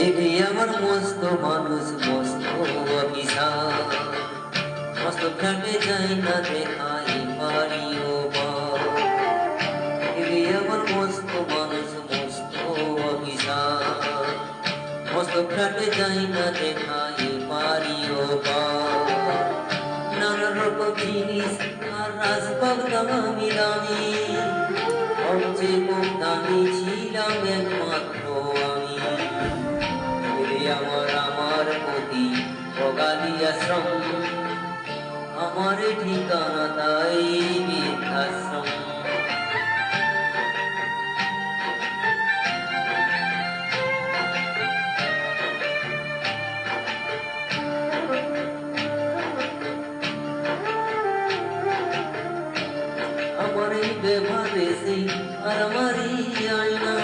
এরে আমার মস্ত মানুষ মস্ত অফিসার, মস্ত ফ্ল্যাটে যাই না দেখাই পারি ও বার। এরে আমার মস্ত মানুষ মস্ত অফিসার, মস্ত ফ্ল্যাটে যাই না দেখাই পারি ও বার। নানা রকম জিনিস আর আসবাব দামি দামি, সবচেয়ে কম দামি ছিলাম একমাত্র আমি। আমার প্রতি অগাধি আশ্রম, আমার ঠিকানা তাই বৃদ্ধাশ্রম। আমার এই ব্যবহারে সেই আর আমারই আয়না,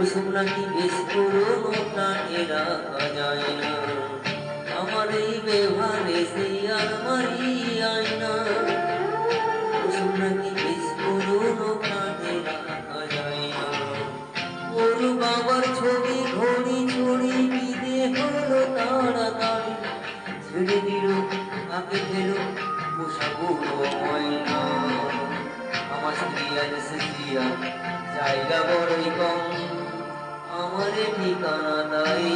ওসব নাকি বেশ পুরোনো প্রাণে রাখা যায় না। আমার এই ব্যবহারে সেই আর আমারই আয়না, ওসব নাকি বেশ পুরোনো প্রাণে রাখা যায় না। ওর বাবার ছবি ঘড়ি ছড়ি বিদে হলো তাড়াতাড়ি, ছেড়ে দিল তাকে ফেলো পোষাবো ময়না। আমার স্ত্রী আজ স্ত্রীয়া জায়গা বড়ই কম, আমার ঠিকানা তাই